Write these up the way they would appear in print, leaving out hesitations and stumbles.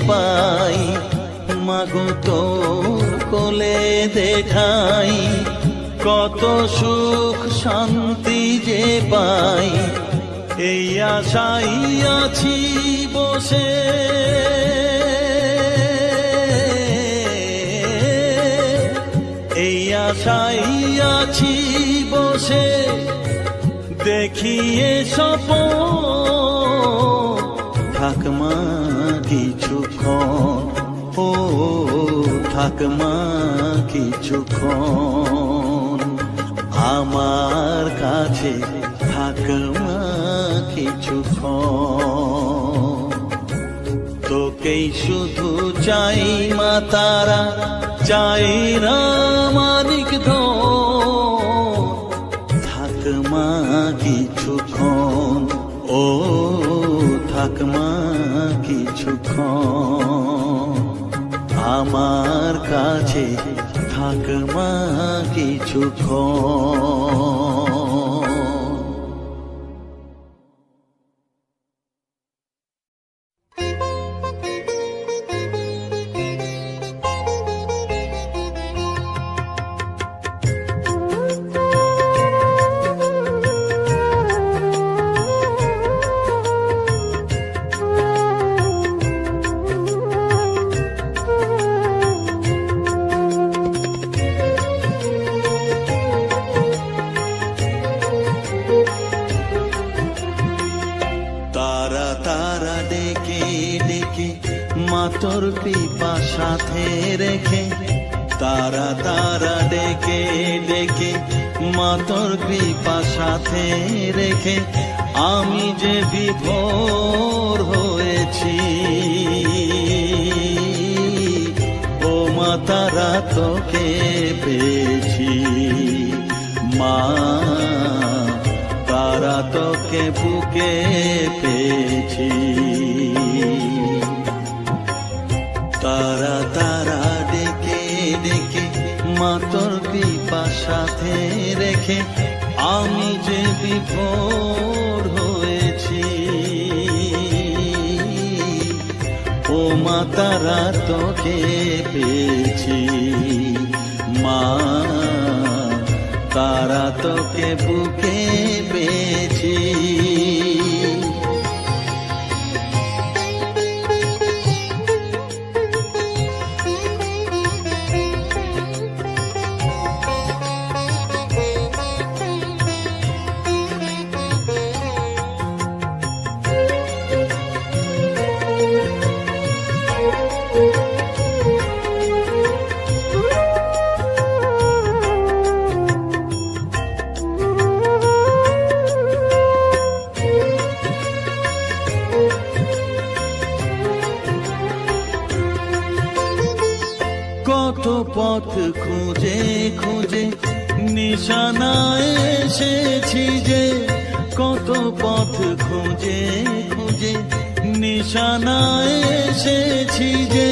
পাই, মাগো তোর কোলে দেখাই, কত সুখ শান্তি যে পাই, এই আশাই আছি বসে। এই আশাই আছি বসে, দেখিয়ে স্বপন থাক মা কিছুক্ষণ, ও থাক মা কিছুক্ষণ, আমার কাছে থাক মা কিছুক্ষণ। তোকেই শুধু চাই মা তারা, চাই না মানিক ধন, থাক মা কিছুক্ষণ, ও থাক মা কিছুক্ষণ, আমার কাছে থাক মা কিছুক্ষণ। তোর কৃপা সাথে রেখে, তারা তারা ডেকে ডেকে, মা তোর কৃপা সাথে রেখে, আমি যে বিভোর হয়েছি, ও মা তারা তোকে পেয়েছি, মা তারা তোকে বুকে পেয়েছি। তারা তারা ডেকে ডেকে, মা তোর কৃপা সাথে রেখে, আমি যে বিভোর হয়েছি, ও মা তারা তোকে পেয়েছি, মা তারা তোকে বুকে পেয়েছি। কত পথ খুঁজে খুঁজে নিশানায় এসেছি যে, কত পথ খুঁজে খুঁজে নিশানায় এসেছি যে,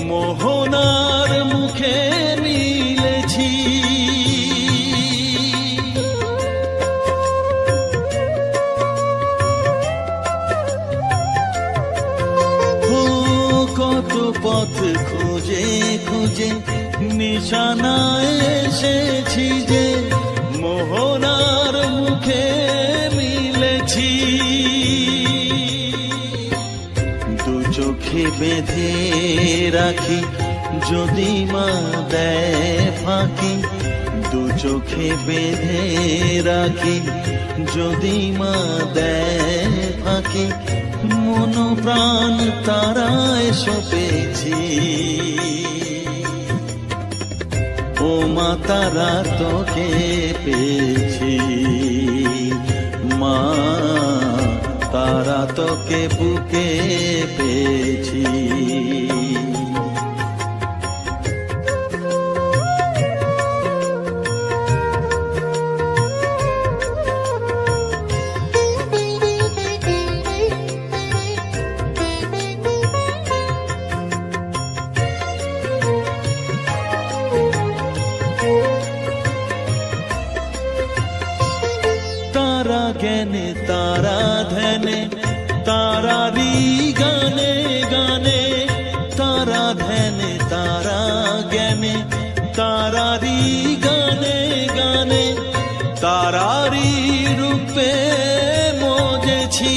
মোহনার মুখে মিলেছি। কত পথ খুঁজে খুঁজে নিশানায় এসেছি যে, মোহনার মুখে মিলেছি। দু চোখে বেঁধে রাখি যদি মা দেয় ফাঁকি, দু চোখে বেঁধে রাখি যদি মা দেয় ফাঁকি, মন প্রাণ তারায় সপেছি, ও মা তারা তোকে পেয়েছি, মা তারা তোকে বুকে পেয়েছি। তারা জ্ঞানে তারা ধ্যানে তারারি গানে গানে, তারারি রূপে মজেছি,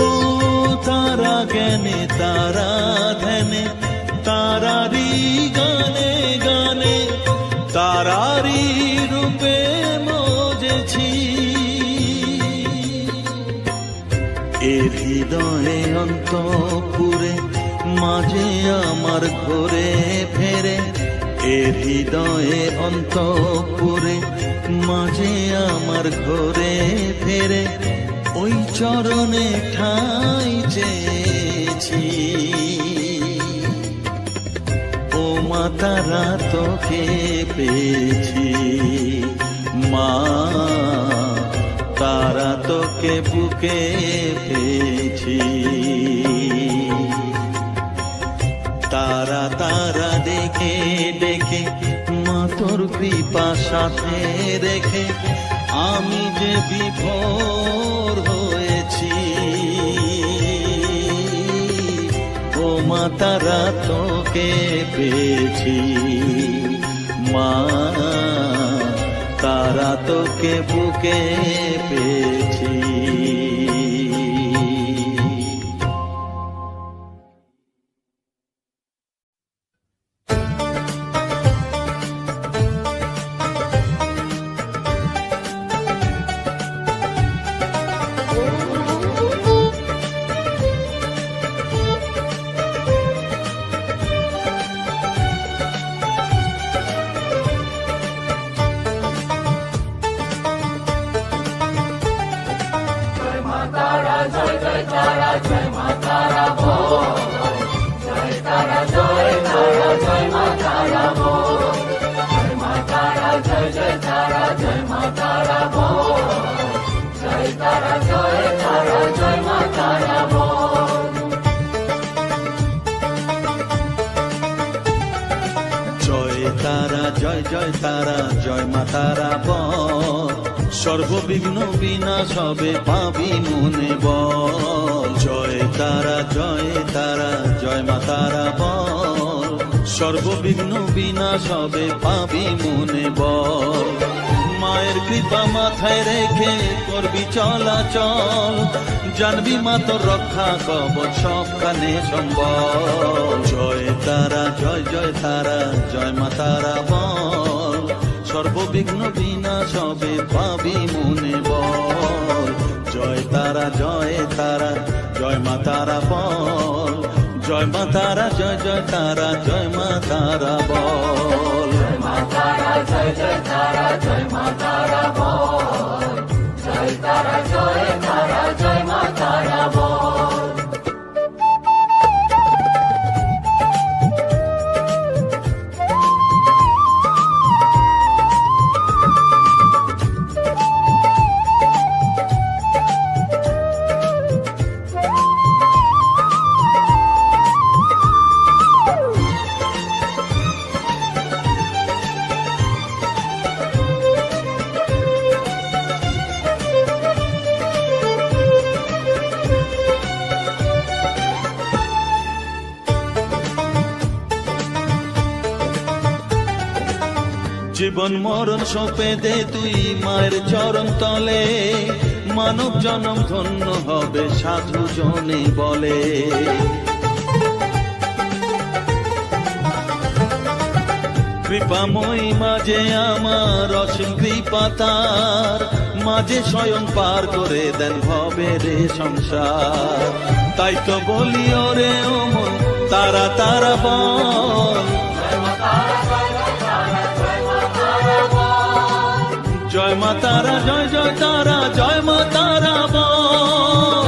ও তারা জ্ঞানে তারা ধ্যানে তারারি গানে গানে তারারি রূপে মজেছি। এর হৃদয়ে অন্তপুরে মাঝে আমার ঘরে ফেরে, এর হৃদয়ে অন্তপুরে মাঝে আমার ঘরে ফেরে, ওই চরণে ঠাঁই চেয়েছি। ও মা তারা তোকে পেয়েছি, মা তারা তোকে বুকে পেয়েছি। তারা তারা ডেকে ডেকে মা তোর কৃপা সাথে রেখে আমি যে বিভোর হয়েছি। ও মা তারা তোকে পেয়েছি, মা তারা তোকে বুকে পেয়েছি। জয় জয় তারা জয় মা তারা বল, সর্ববিঘ্ন বিনাশ হবে পাবি মনে বল। জয় তারা জয় মা তারা বল, সর্ববিঘ্ন বিনাশ হবে পাবি মনে বল। মায়ের কৃপা মাথায় রেখে করবি চলাচল, জানবি মা তোর রক্ষা কবচ সবখানে সম্বল। জয় তারা জয় মা তারা বল, সর্ববিঘ্ন বিনাশ হবে পাবি মনে বল। জয় তারা জয় মা তারা বল, জয় মা তারা জয় তারা জয় মা তারা বল। জয় মা তারা জয় মা তারা বল, জয় তারা জয় মা তারা বল। জীবন মরণ সঁপে দে তুই মায়ের চরণ তলে, মানব জনম ধন্য হবে সাধু জনে বলে। কৃপাময়ী মাঝে আমার অসীম কৃপা তার, মাঝে স্বয়ং পার করে দেন ভবের সংসার। তাই তো বলি ওরে ও মন তারা তারা বল, জয় মা তারা জয় তারা জয় মা তারা বল।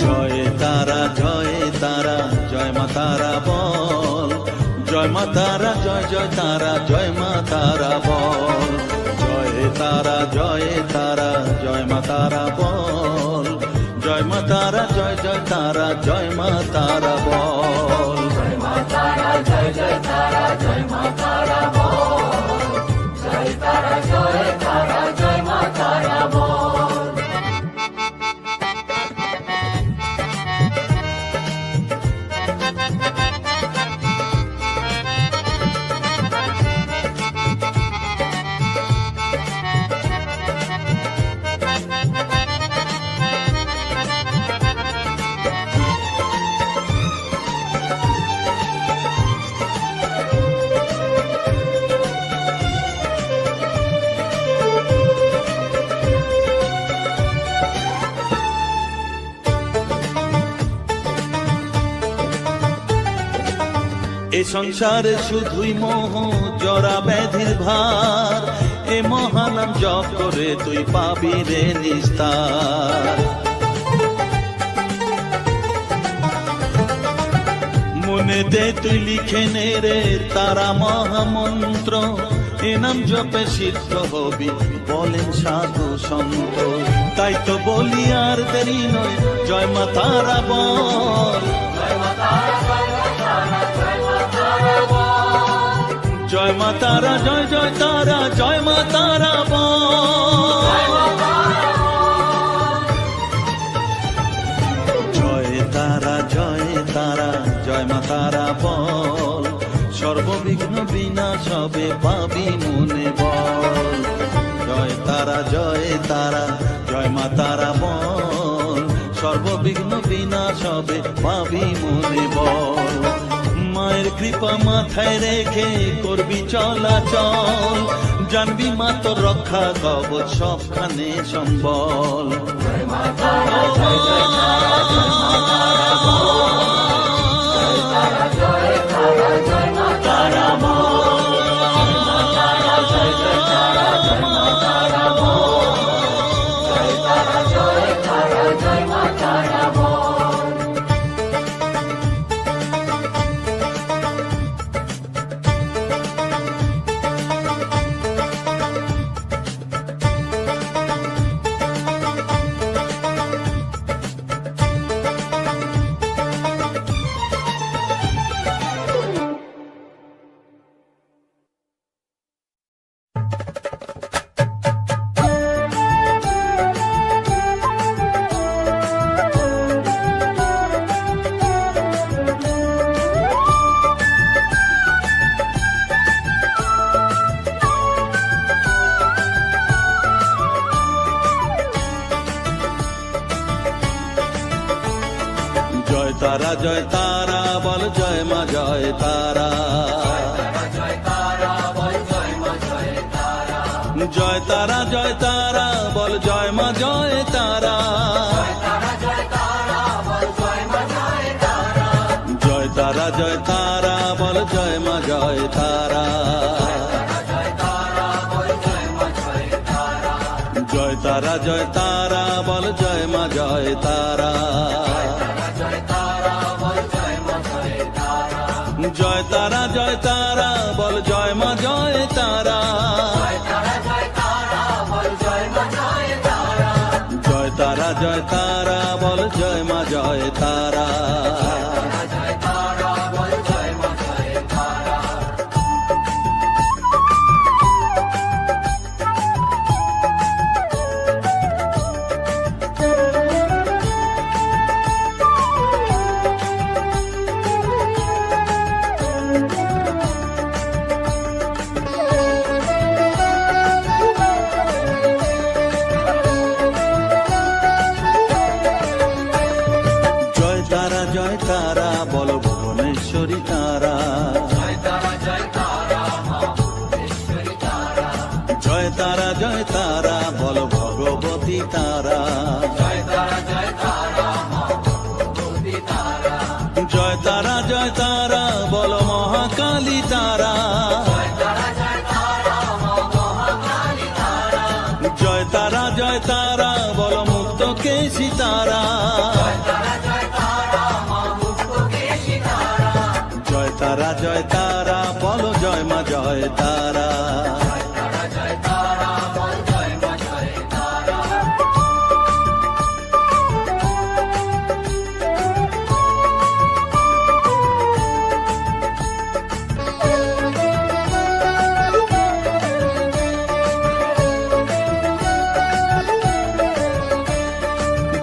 জয় তারা জয় মা তারা বল, জয় মা তারা জয় তারা জয় মা তারা বল। জয় তারা জয় মা তারা বল, জয় মা তারা জয় তারা জয় মা তারা বল। জয় মা তারা জয় তারা জয় মা তারা বল, জয় তারা জয় মা তারা বল। সংসারে শুধুই মোহ জরা ব্যাধির ভার, এ মহানাম জপ করে তুই পাবি রে নিস্তার। মনে দে তুই লিখে নে রে তারা মহামন্ত্র, এ নাম জপে সিদ্ধ হবি বলেন সাধু সন্ত। তাই তো বলি আর দেরি নয়, জয় মা তারা বল, জয় মা তারা, জয় জয় তারা, জয় মা তারা বল, জয় তারা, জয় তারা, জয় মা তারা বল, সর্ববিঘ্ন বিনাশ হবে পাবি মনে বল। জয় তারা, জয় তারা, জয় মা তারা বল, সর্ববিঘ্ন বিনাশ হবে পাবি মনে বল। মায়ের কৃপা মাথায় রেখে করবি চলাচল, জানবি মা তোর রক্ষা কবচ সবখানে সম্বল। তারা, জয় তারা বল, জয় মা জয় তারা, জয় তারা, জয় তারা বল, জয় মা জয় তারা, জয় তারা, জয় তারা বল, জয় মা জয় তারা, জয় তারা, জয় তারা বল, জয় মা জয় তারা, জয় তারা, জয় তারা বল, জয় মা জয় তারা, জয় তারা, জয় তারা বল, জয় মা জয় তারা। জয় তারা বল, ভুবনেশ্বরী তারা, জয় তারা, জয় তারা, জয় তারা বল, ভগবতী তারা, জয় তারা, জয় তারা বল, মহাকালী তারা, জয় তারা, জয় তারা বল, মুক্ত কেশী তারা, জয় তারা, জয় তারা বল, জয় মা জয় তারা।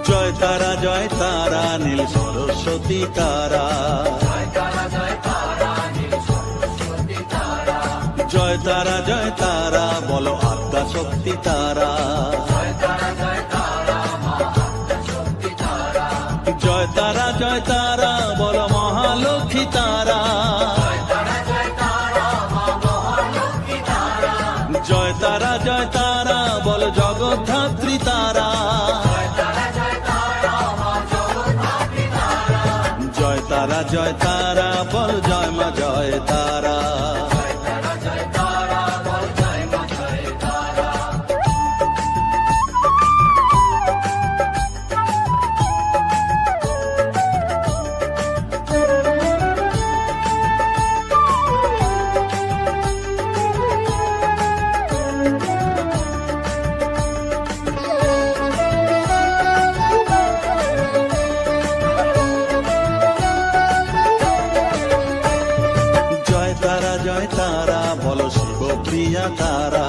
জয় তারা, জয় তারা নীল সরস্বতী তারা, জয় তারা, জয় তারা বল, আদ্যা শক্তি তারা, জয় তারা, জয় তারা বল, মহালক্ষ্মী তারা, জয় তারা, জয় তারা বল, জগদ্ধাত্রী তারা, জয় তারা, জয় তারা বল, জয় মা জয় জয় তারা। জয় তারা বলো শিবপ্রিয়া তারা।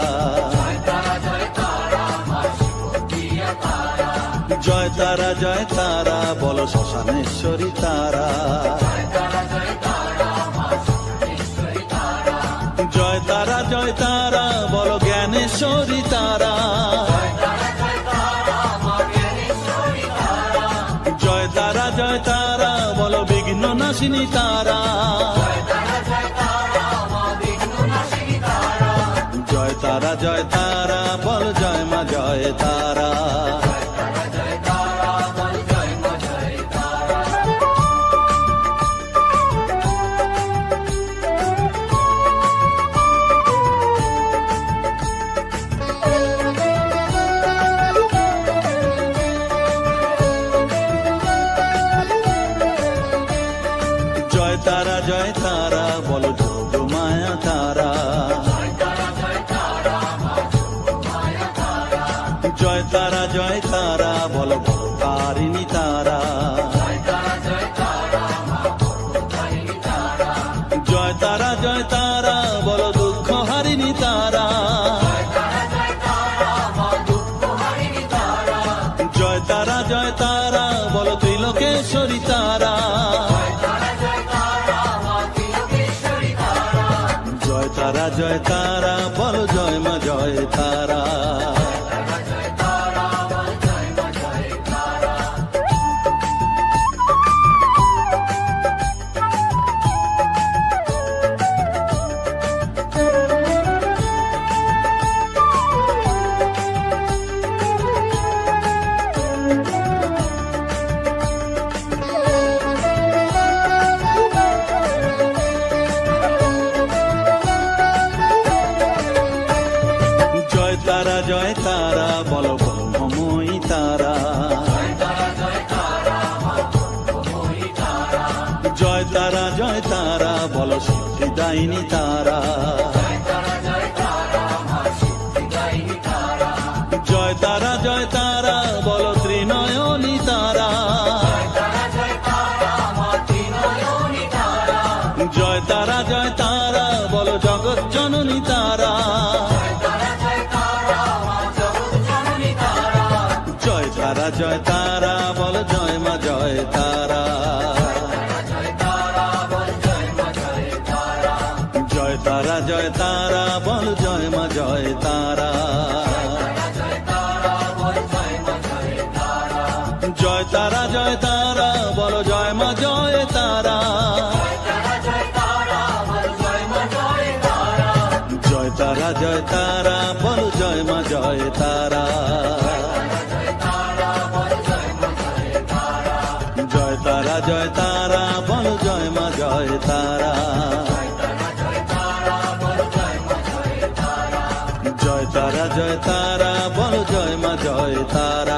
জয় তারা বলো শ্মশানেশ্বরী তারা। জয় তারা বলো জ্ঞানেশ্বরী তারা। জয় তারা বলো বিঘ্ন নাশিনী তারা। জয় তারা বল জয় মা জয় তারা। জয় তারা বলো যোগ মায়া তারা। জয় তারা বলো ভবতারিণী তারা। জয় তারা বলো দুঃখ হারিণী তারা। জয় তারা বলো ত্রিলোকেশ্বরী তারা। জয় তারা বলো জয় মা জয় তারা। জয় তারা বলো ব্রহ্মময়ী তারা। জয় তারা বলো সিদ্ধিদায়িনী তারা। জয় তারা বলো ত্রিনয়নী তারা। জয় তারা বলো জগৎ জননী তারা। জয় তারা বল জয় মা জয় তারা। জয় তারা বল জয় মা জয় তারা। জয় তারা বল জয় মা জয় তারা। জয় তারা বল জয় মা জয় তারা। জয় তারা বল জয় মা জয় তারা। জয় তারা বল জয় মা জয় তারা।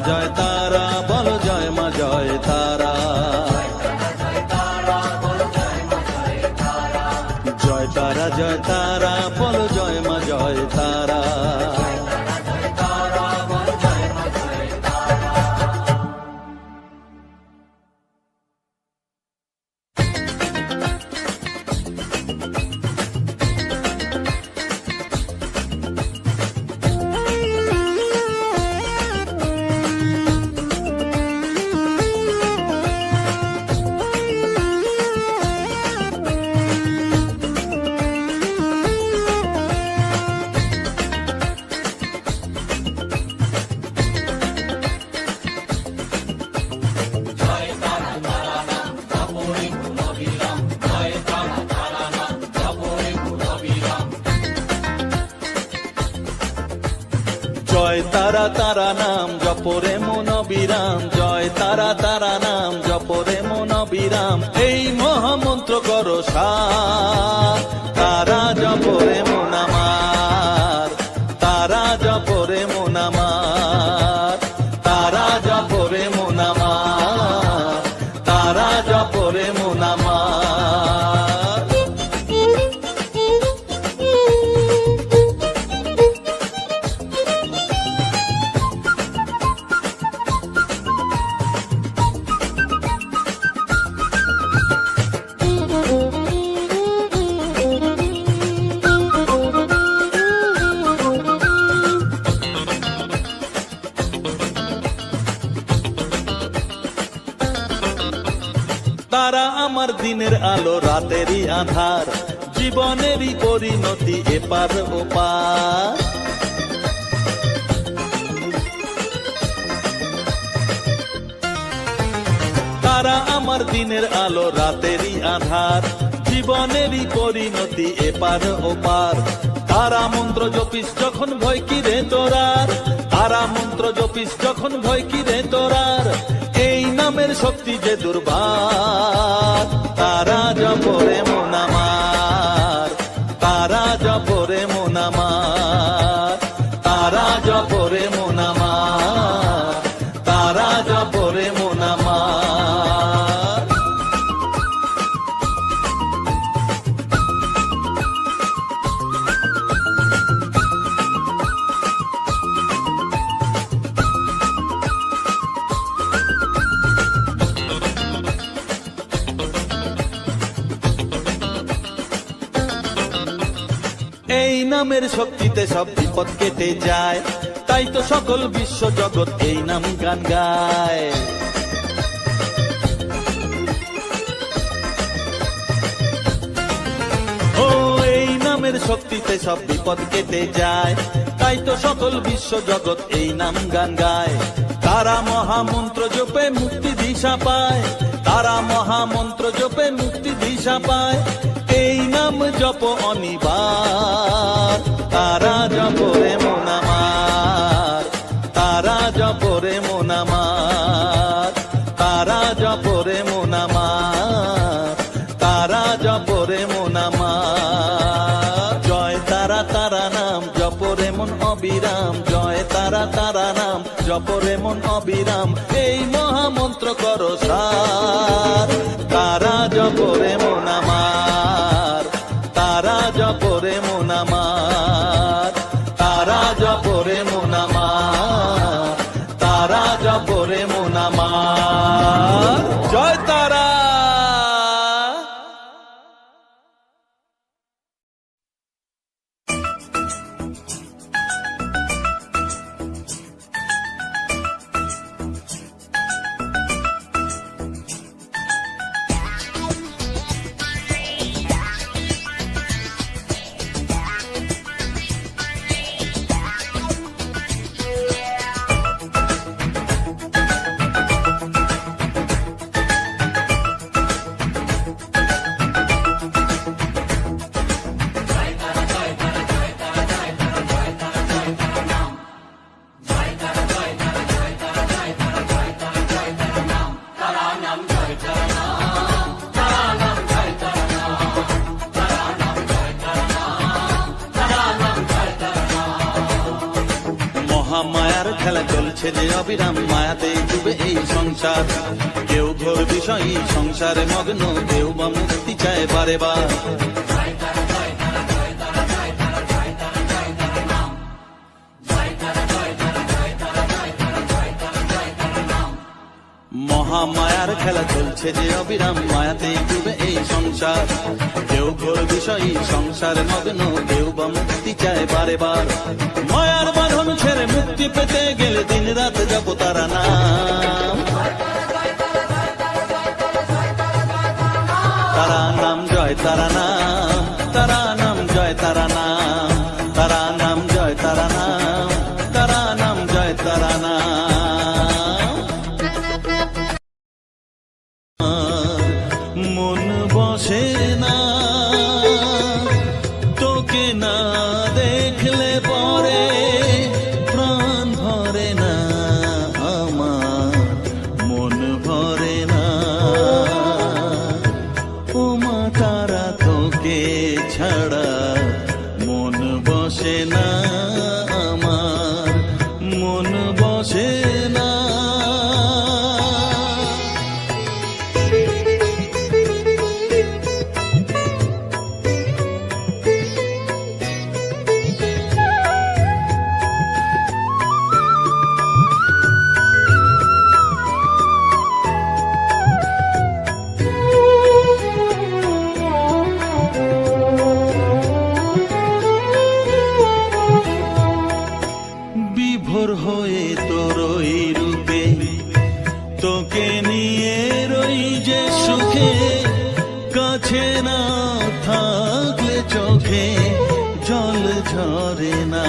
জয় তারা বল জয় মা জয় তারা। জয় তারা বল জয় মা জয় তারা। জয় তারা তারা নাম জপ জপরে মন অবিরাম, জয় তারা তারা নাম জপরে মন অবিরাম, এই মহামন্ত্র করো সার, তারা জপরে মন আমার, তারা জপরে মন আমার, তারা জপরে মন আমার, তারা জপরে মন আমার। তারা আমার দিনের আলো রাতেরই আধার, জীবনেরই পরিণতি এপার ওপার। তারা আমার দিনের আলো রাতেরই আধার, জীবনেরই পরিণতি এপার ওপার। তারা মন্ত্র জপিস যখন ভয় কি রে তোরার, তারা মন্ত্র জপিস যখন ভয় কি রে তোরার, এই নামের শক্তি যে দুর্বার, তারা জপরে মন আমার, তারা জপরে মন আমার, তারা জপরে মন আমার, তারা জপরে মন আমার। এই নামের শক্তিতে সব বিপদ কেটে যায়, তাই তো সকল বিশ্ব জগৎ এই নাম গান গায়। ও এই নামের শক্তিতে সব বিপদ কেটে যায়, তাই তো সকল বিশ্ব জগৎ এই নাম গান গায়। তারা মহামন্ত্র জপে মুক্তি দিশা পায়, তারা মহামন্ত্র জপে মুক্তি দিশা পায়, এই নাম জপ অনিবার, তারা জপরে মন আমার, তারা জপরে মন আমার, তারা জপরে মন আমার, তারা জপরে মন আমার। জয় তারা তারা নাম জপরে মন অবিরাম, জয় তারা তারা নাম জপরে মন অবিরাম, এই মহামন্ত্র করো সার, তারা জপরে মন আমার, তারা জপরে মন আমার, তারা জপরে মন আমার, তারা জপরে মন আমার। জয় তারা। মায়ার খেলা চলছে যে অবিরাম, মায়াতে ডুবে এই সংসার, কেউ ঘোর বিষয়ী সংসারে মগ্ন, কেউ বা মুক্তি চায় বারে বার। মহামায়ার খেলা চলছে যে অবিরাম, মায়াতে ডুবে এই সংসার, কেউ ঘোর বিষয়ী সংসারে মগ্ন, কেউ বা মুক্তি চায় বারে বার। মায়ার বাঁধন ছেড়ে মুক্তি পেতে গেলে দিন রাত জপ তারা নাম, তারা নাম জয় তারা নাম, তারা নাম জয় তারা নাম, তারা নাম জয় তারা নাম, তারা নাম জয় তারা নাম। মন বসে না তোকে না দেখলে পরে, প্রাণ ভরে না সুখে কাছে না থাকলে চোখে জল ঝরে না।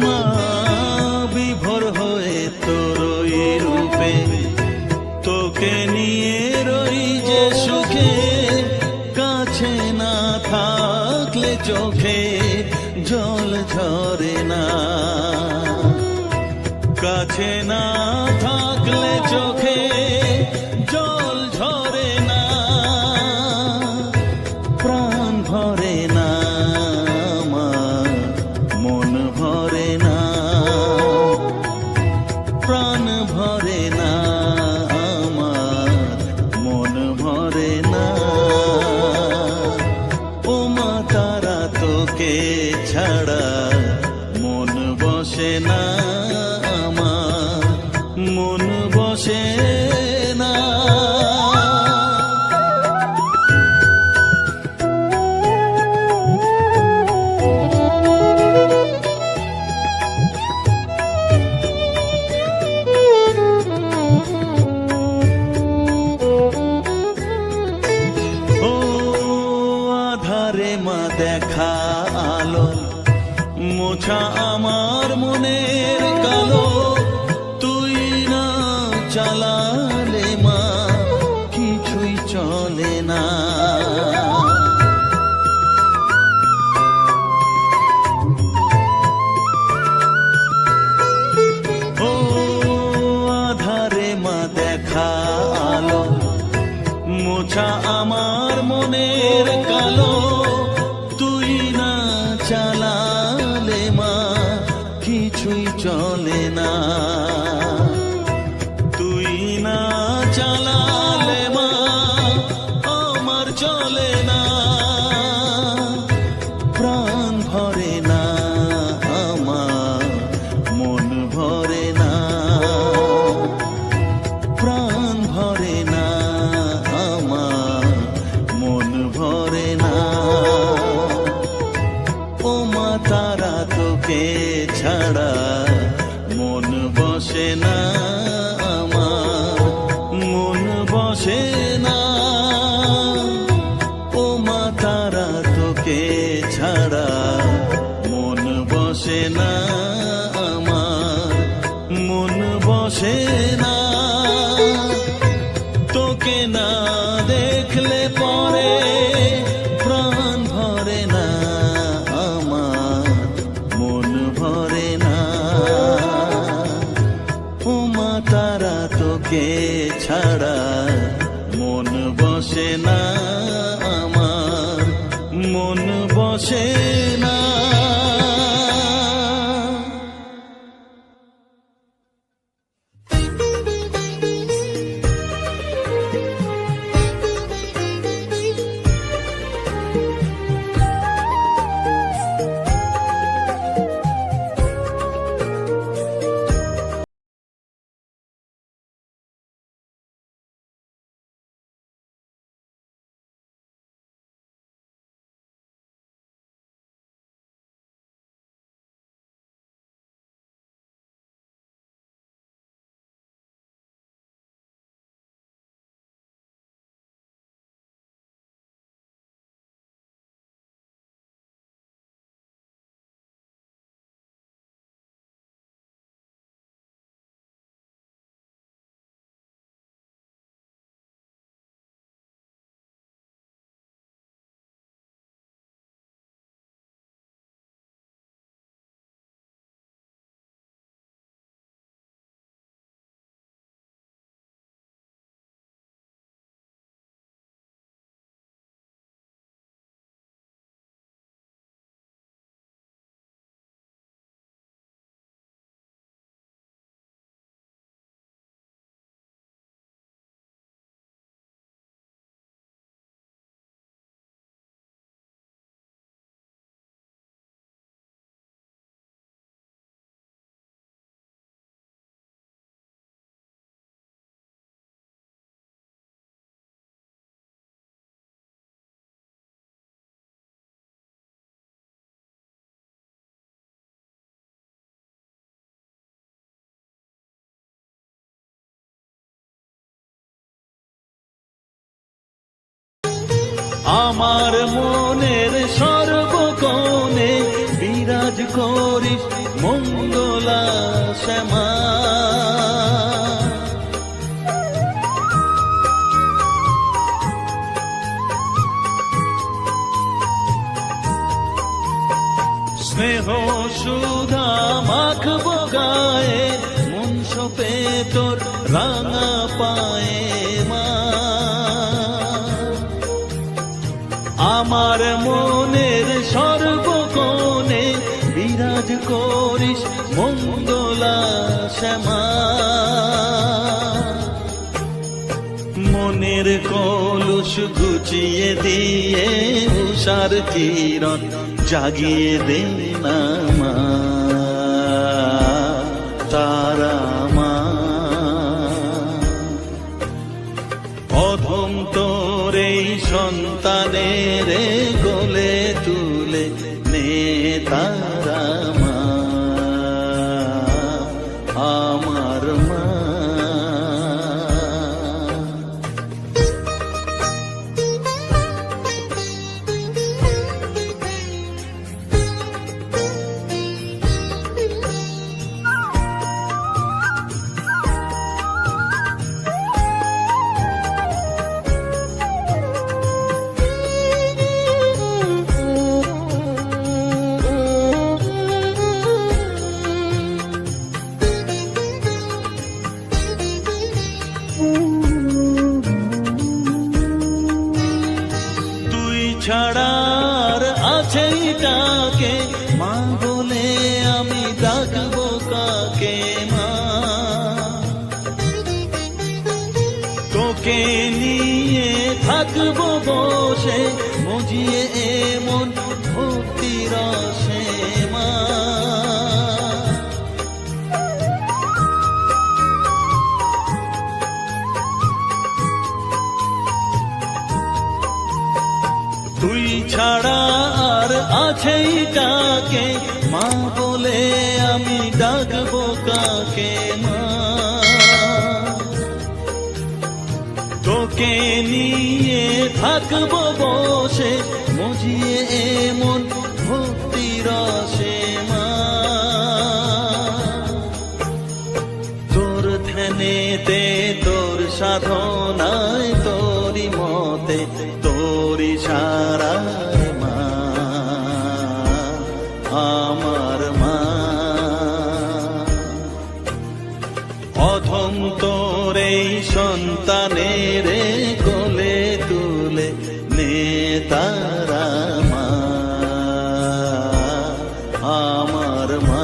মা বিভোর হয়ে তোর ওই রূপে তোকে নিয়ে রই যে সুখে কাছে না থাকলে চোখে জল ঝরে না। কাছে না থাকলে চোখে জল ঝরে না, প্রাণ ভরে না আমার, মন ভরে না, প্রাণ ভরে না আমার, মন ভরে না। ও মা তারা তোকে ছাড়া মন বসে না আমার, মন বসে না। ও আধারে মা দেখা আলো মোছা আমার মনের কালো, তুই না চালালে মা কিছুই চলে না। ও আধারে মা দেখা আলো মোছা আমার মনের কালো, তুই না চালালে মা কিছুই চলে না। তুই না চালালে মা আমার চলে না, প্রাণ ভরে না আমার, মন ভরে না, প্রাণ ভরে না আমার, মন ভরে না। ও মা তারা তোকে ছাড়া মন বসে না আমার, মন বসে না। ও মা তারা তোকে ছাড়া মন বসে না আমার, মন বসে না। তোকে না দেখলে পরে প্রাণ ভরে না আমার, মন ভরে না। ও মা তারা তোকে ছাড়া মন বসে না আমার, মন বসে না। আমার মনের সর্বকোণে বিরাজ করিস মঙ্গলা শ্যামা। স্নেহ সুধা মাখবো গায়ে, মন সপে তোর রাঙা পায়ে মা। আমার মনের সর্বকোণে বিরাজ করিস মঙ্গলা শ্যামা। মনের কলুষ ঘুচিয়ে দিয়ে উষার কিরণ জাগিয়ে দে না মা তারা মা। অধম তোর এই সন্তানের কোলে তুলে নে তারা মা আমার মা। ছাড়ার আছে তাকে মা বলে আমি ডাকবো কাকে মা। তোকে নিয়ে থাকবো বসে মজিয়ে এমন ভক্তি রসে মা। তুই ছাড়া আর আছেই কাকে মা বলে আমি ডাকবো কাকে মা। তোকে নিয়ে থাকবো বসে মজিয়ে এমন ভক্তি রসে মা। তোর ধ্যানেতে তোর সাধনায় তোরি মতে তোরি সারায় মা আমার মা। অধম তোর এই সন্তানের কোলে তুলে নে তারা মা আমার মা।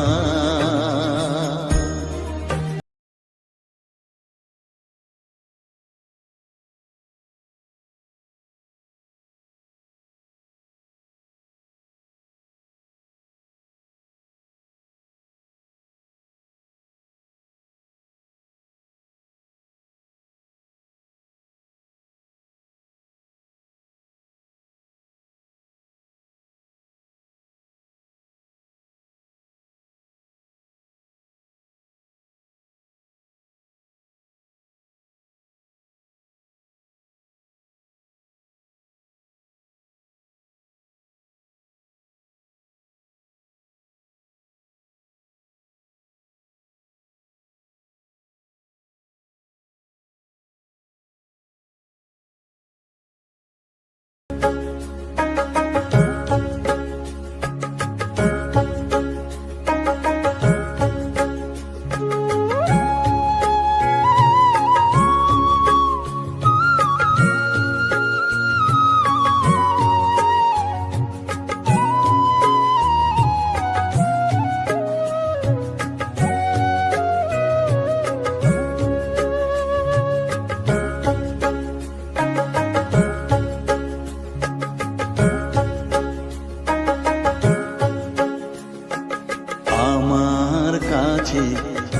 কাছে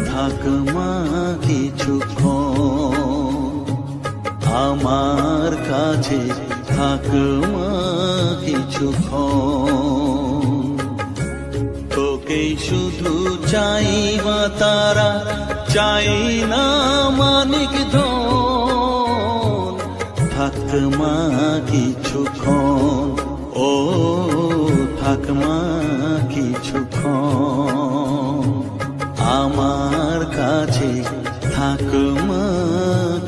থাক মা কিছুক্ষণ, আমার কাছে থাক মা কিছুক্ষণ। তোকেই শুধু চাই মা তারা, চাই না মানিক ধন। থাক মা কিছুক্ষণ, ও থাক মা কিছুক্ষণ, আমার কাছে থাক মা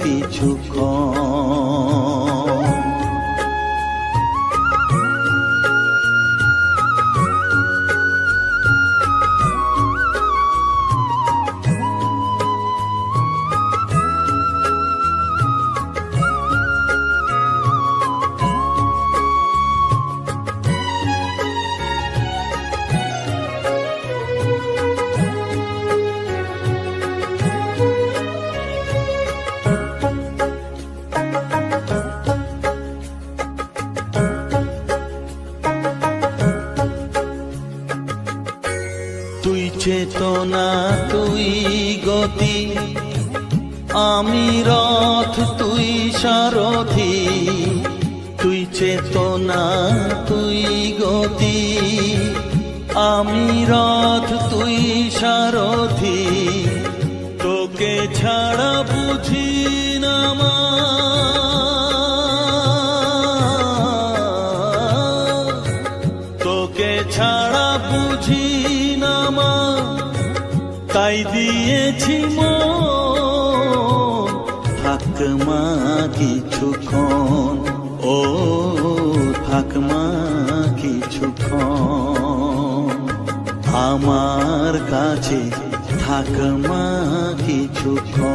কিছুক্ষণ। তুই চেতনা তুই গতি, আমি রথ তুই সারথি। তুই চেতনা তুই গতি, আমি রথ তুই সারথি। তোকে ছাড়া বুঝি না মা, তোকে ছাড়া বুঝি না মা, তাই দিয়েছি মন। থাক মা কিছুক্ষণ, ও থাক মা কিছুক্ষণ, আমার কাছে থাক মা কিছুক্ষণ।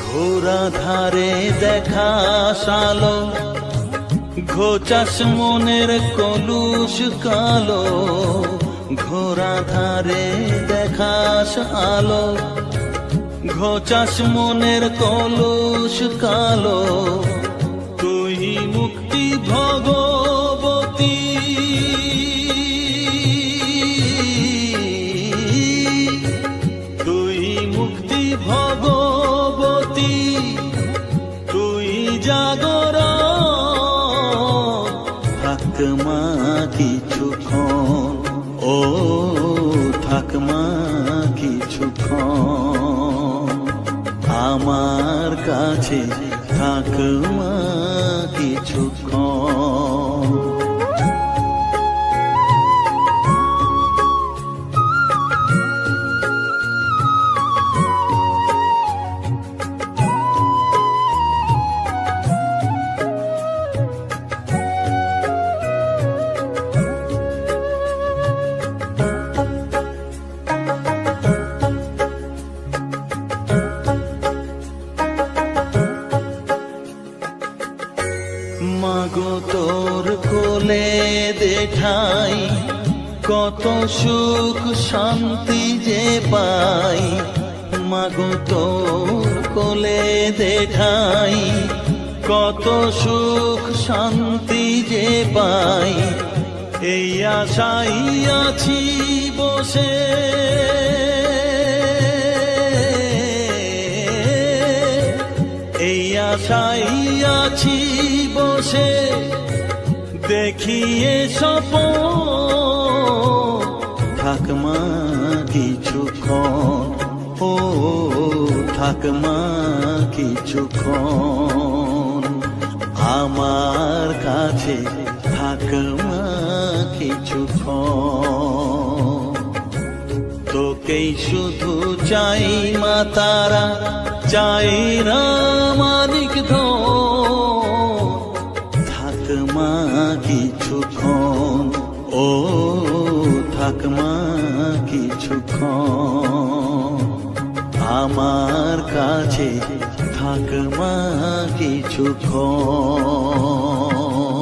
ঘোরা ধারে দেখা সালো, ঘোচাস মনের কলুষ কালো। ঘোরা ধারে দেখাস আলো, ঘোচাস মনের কলুষ কালো। তুই মুক্তি ভগবতী, তুই মুক্তি ভগবতী, তুই জাগরণ। থাক মা কিছুক্ষণ, ও থাক মা কিছুক্ষণ, আমার কাছে থাক মা কিছুক্ষণ। মাগো তোর কোলে দেখাই, কত সুখ শান্তি যে পাই। মাগো তোর কোলে দেখাই, কত সুখ শান্তি যে পাই। এই আশাই আছি বসে, এই আশাই আছি বসে, দেখিয়ে স্বপন। থাক মা কিছুক্ষণ, ও থাক মা কিছুক্ষণ, আমার কাছে থাক মা কিছুক্ষণ। তোকেই শুধু চাই মা তারা, চাই না মানিক ধন। থাক মা কিছুক্ষণ, ও থাক মা কিছুক্ষণ, আমার কাছে থাক মা কিছুক্ষণ।